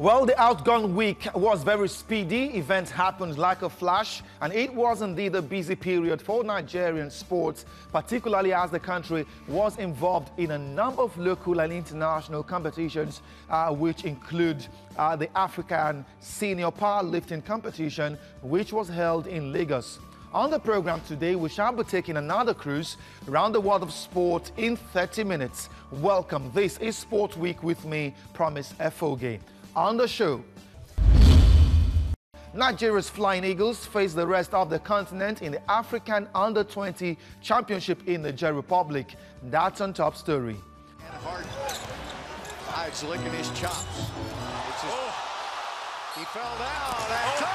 Well, the outgone week was very speedy. Events happened like a flash, and it was indeed a busy period for Nigerian sports, particularly as the country was involved in a number of local and international competitions, which include the African Senior Powerlifting Competition, which was held in Lagos. On the program today, we shall be taking another cruise around the world of sport in 30 minutes. Welcome. This is Sport Week with me, Promise Efoghe. On the show, Nigeria's Flying Eagles face the rest of the continent in the African Under-20 Championship in the Niger Republic. That's on Top Story. And Hyde's licking his chops. He fell down.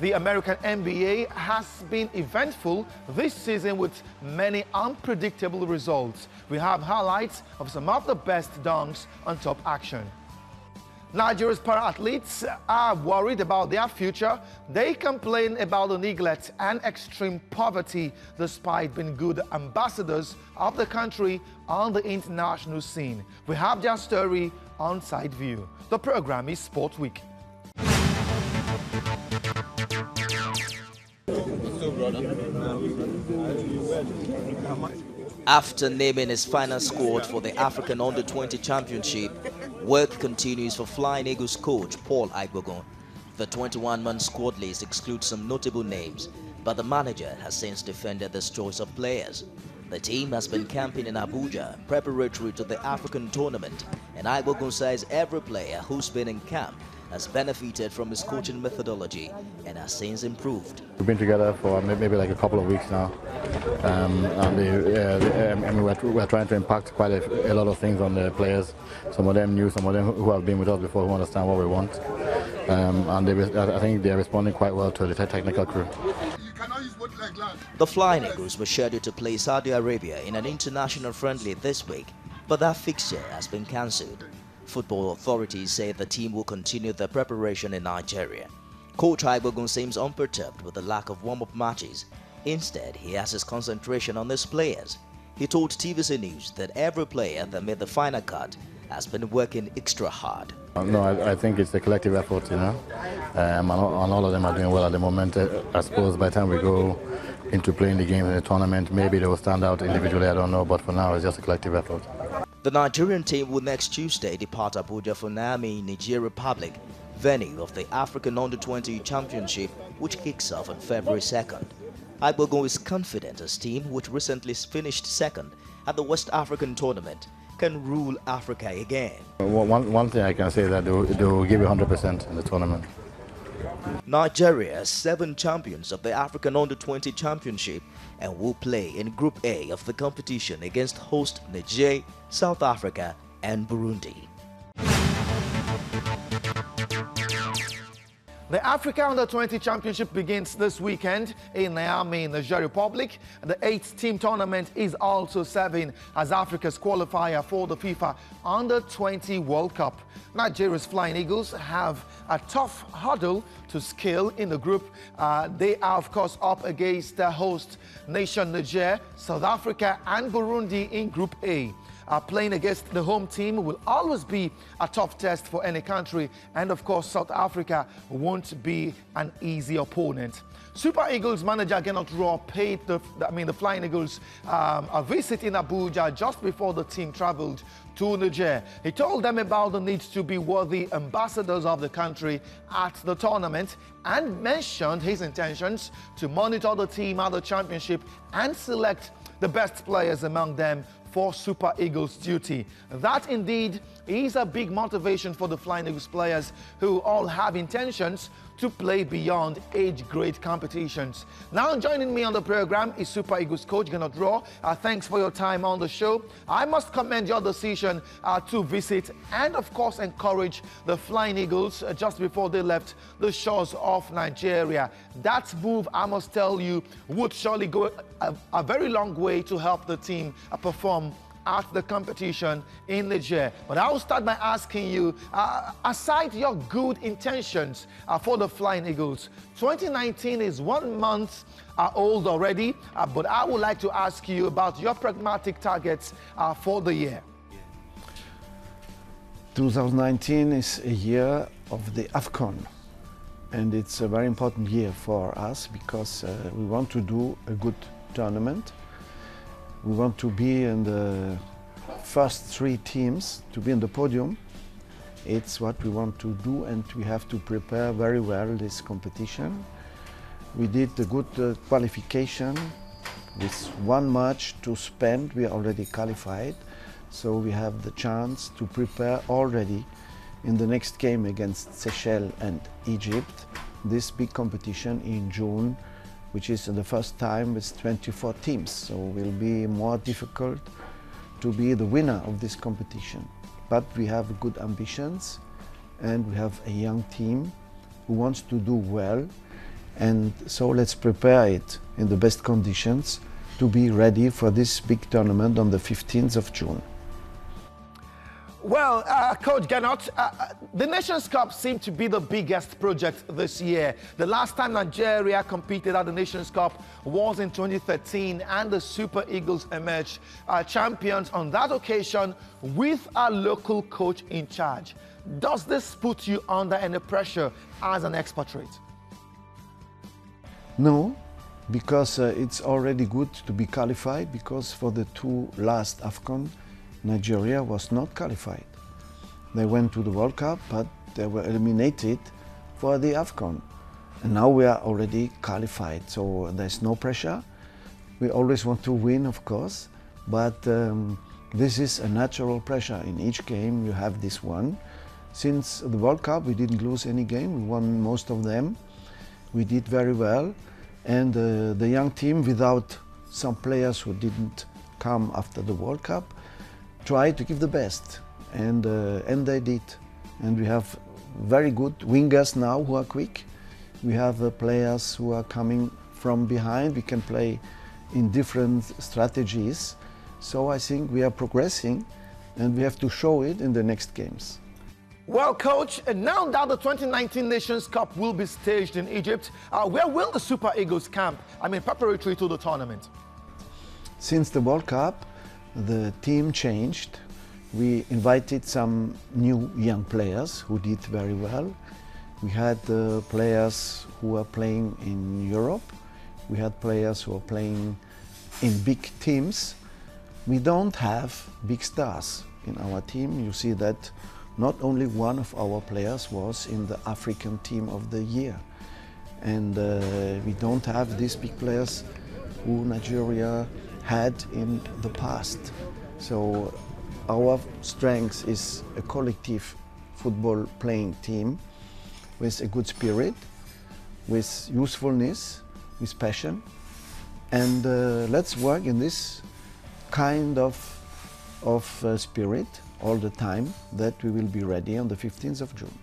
The American NBA has been eventful this season with many unpredictable results. We have highlights of some of the best dunks on Top Action. Nigeria's para-athletes are worried about their future. They complain about the neglect and extreme poverty despite being good ambassadors of the country on the international scene. We have their story on Side View. The program is Sport Week. After naming his final squad for the African Under-20 Championship, work continues for Flying Eagles coach Paul Igbogon. The 21-man squad list excludes some notable names, but the manager has since defended this choice of players. The team has been camping in Abuja preparatory to the African tournament, and Igbogon says every player who's been in camp has benefited from his coaching methodology and has since improved. We've been together for maybe like a couple of weeks now, and we're trying to impact quite a lot of things on the players. Some of them new, some of them who have been with us before, who understand what we want, and I think they're responding quite well to the technical crew. The Flying Eagles were scheduled to play Saudi Arabia in an international friendly this week, but that fixture has been cancelled. Football authorities say the team will continue their preparation in Nigeria. Coach Igbogon seems unperturbed with the lack of warm-up matches. Instead, he has his concentration on his players. He told TVC News that every player that made the final cut has been working extra hard. No, I think it's a collective effort, you know, and all of them are doing well at the moment. I suppose by the time we go into playing the game in the tournament, maybe they will stand out individually, I don't know, but for now it's just a collective effort. The Nigerian team will next Tuesday depart Abuja for Niamey, Niger Republic, venue of the African Under-20 Championship, which kicks off on February 2nd. Igbogon is confident his team, which recently finished second at the West African tournament, can rule Africa again. One thing I can say is that they will give you 100% in the tournament. Nigeria has 7 champions of the African Under-20 Championship and will play in Group A of the competition against host Niger, South Africa and Burundi. The Africa Under-20 Championship begins this weekend in Niamey, Niger Republic. The 8th-team tournament is also serving as Africa's qualifier for the FIFA Under-20 World Cup. Nigeria's Flying Eagles have a tough hurdle to scale in the group. They are, of course, up against the host nation Niger, South Africa and Burundi in Group A. Playing against the home team will always be a tough test for any country, and of course South Africa won't be an easy opponent. Super Eagles manager Gernot Rohr paid the Flying Eagles a visit in Abuja just before the team traveled to Niger. He told them about the need to be worthy ambassadors of the country at the tournament and mentioned his intentions to monitor the team at the championship and select the best players among them for Super Eagles duty. That indeed is a big motivation for the Flying Eagles players who all have intentions to play beyond age-grade competitions. Now joining me on the program is Super Eagles coach Gernot Rohr. Thanks for your time on the show. I must commend your decision to visit and of course encourage the Flying Eagles just before they left the shores of Nigeria. That move, I must tell you, would surely go a very long way to help the team perform at the competition in Niger. But I'll start by asking you, aside your good intentions for the Flying Eagles, 2019 is 1 month old already, but I would like to ask you about your pragmatic targets for the year. 2019 is a year of the AFCON, and it's a very important year for us because we want to do a good tournament. We want to be in the first 3 teams, to be in the podium. It's what we want to do, and we have to prepare very well this competition. We did a good qualification with 1 match to spend. We are already qualified, so we have the chance to prepare already in the next game against Seychelles and Egypt, this big competition in June, which is the first time with 24 teams, so it will be more difficult to be the winner of this competition. But we have good ambitions, and we have a young team who wants to do well, and so let's prepare it in the best conditions to be ready for this big tournament on the 15th of June. Well, Coach Gernot, the Nations Cup seemed to be the biggest project this year. The last time Nigeria competed at the Nations Cup was in 2013, and the Super Eagles emerged champions on that occasion with a local coach in charge. Does this put you under any pressure as an expatriate? No, because it's already good to be qualified, because for the 2 last AFCON, Nigeria was not qualified. They went to the World Cup, but they were eliminated for the AFCON. And now we are already qualified, so there's no pressure. We always want to win, of course, but this is a natural pressure. In each game you have this one. Since the World Cup we didn't lose any game, we won most of them. We did very well, and the young team, without some players who didn't come after the World Cup, try to give the best, and they did. And we have very good wingers now who are quick. We have players who are coming from behind. We can play in different strategies. So I think we are progressing, and we have to show it in the next games. Well, Coach, now that the 2019 Nations Cup will be staged in Egypt, where will the Super Eagles camp? Preparatory to the tournament. Since the World Cup, the team changed. We invited some new young players who did very well. We had players who are playing in Europe. We had players who are playing in big teams. We don't have big stars in our team. You see that not only one of our players was in the African Team of the Year. And we don't have these big players who Nigeria had in the past. So our strength is a collective football playing team with a good spirit, with usefulness, with passion, and let's work in this kind of spirit all the time, that we will be ready on the 15th of June.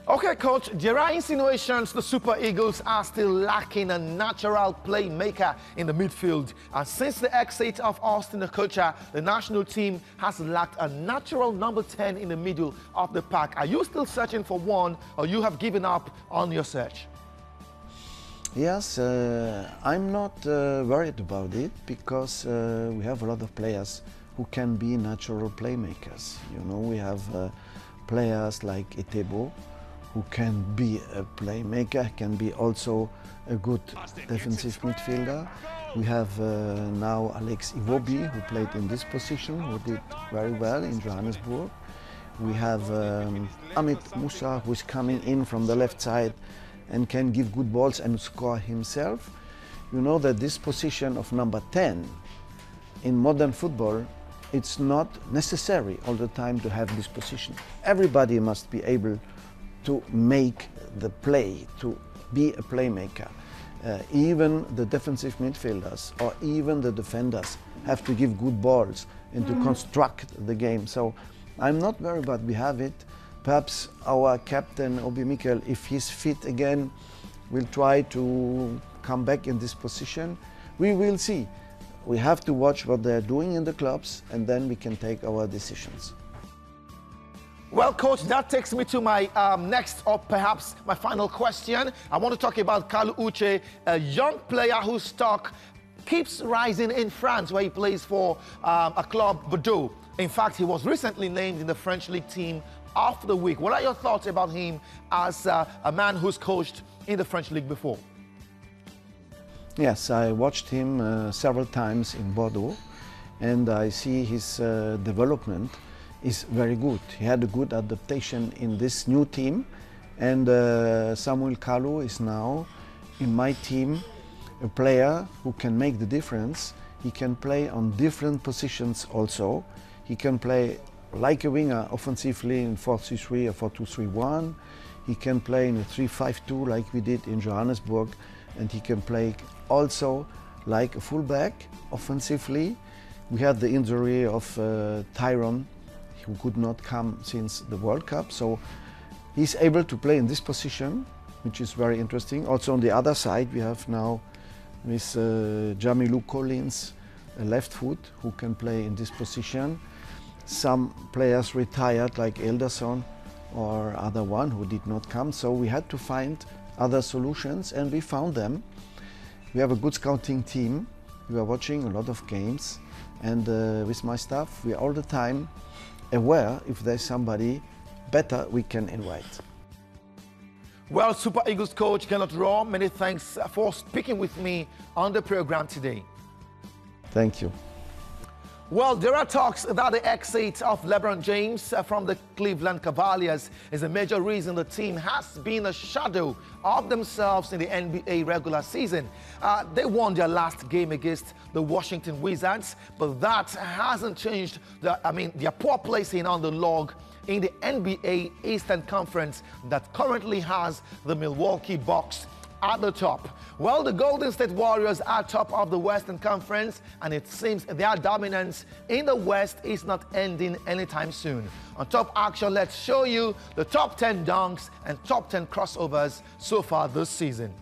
Okay, Coach, there are insinuations the Super Eagles are still lacking a natural playmaker in the midfield. And since the exit of Austin Okocha, the national team has lacked a natural number 10 in the middle of the pack. Are you still searching for one, or you have given up on your search? Yes, I'm not worried about it, because we have a lot of players who can be natural playmakers. You know, we have players like Etebo, who can be a playmaker, can be also a good defensive midfielder. We have now Alex Iwobi, who played in this position, who did very well in Johannesburg. We have Amit Musa, who is coming in from the left side and can give good balls and score himself. You know that this position of number 10 in modern football, it's not necessary all the time to have this position. Everybody must be able to make the play, to be a playmaker. Even the defensive midfielders or even the defenders have to give good balls and to construct the game. So I'm not worried, but we have it. Perhaps our captain, Obi Mikel, if he's fit again, will try to come back in this position. We will see. We have to watch what they're doing in the clubs, and then we can take our decisions. Well, Coach, that takes me to my next, or perhaps my final question. I want to talk about Kalu Uche, a young player whose stock keeps rising in France, where he plays for a club, Bordeaux. In fact, he was recently named in the French League Team of the Week. What are your thoughts about him as a man who's coached in the French League before? Yes, I watched him several times in Bordeaux, and I see his development is very good. He had a good adaptation in this new team, and Samuel Kalu is now in my team a player who can make the difference. He can play on different positions also. He can play like a winger offensively in 4-3-3 or 4-2-3-1. He can play in a 3-5-2 like we did in Johannesburg, and he can play also like a fullback offensively. We had the injury of Tyrone, who could not come since the World Cup, so he's able to play in this position, which is very interesting. Also on the other side we have now with Jamilou Collins, a left foot, who can play in this position. Some players retired like Elderson or other one who did not come, so we had to find other solutions, and we found them. We have a good scouting team. We are watching a lot of games, and with my staff we are all the time aware if there's somebody better we can invite. Well, Super Eagles coach Gernot Rohr, many thanks for speaking with me on the program today. Thank you. Well, there are talks that the exit of LeBron James from the Cleveland Cavaliers is a major reason the team has been a shadow of themselves in the NBA regular season. They won their last game against the Washington Wizards, but that hasn't changed their poor placing on the log in the NBA Eastern Conference that currently has the Milwaukee Bucks at the top. Well, the Golden State Warriors are top of the Western Conference, and it seems their dominance in the West is not ending anytime soon. On Top Action, let's show you the top 10 dunks and top 10 crossovers so far this season.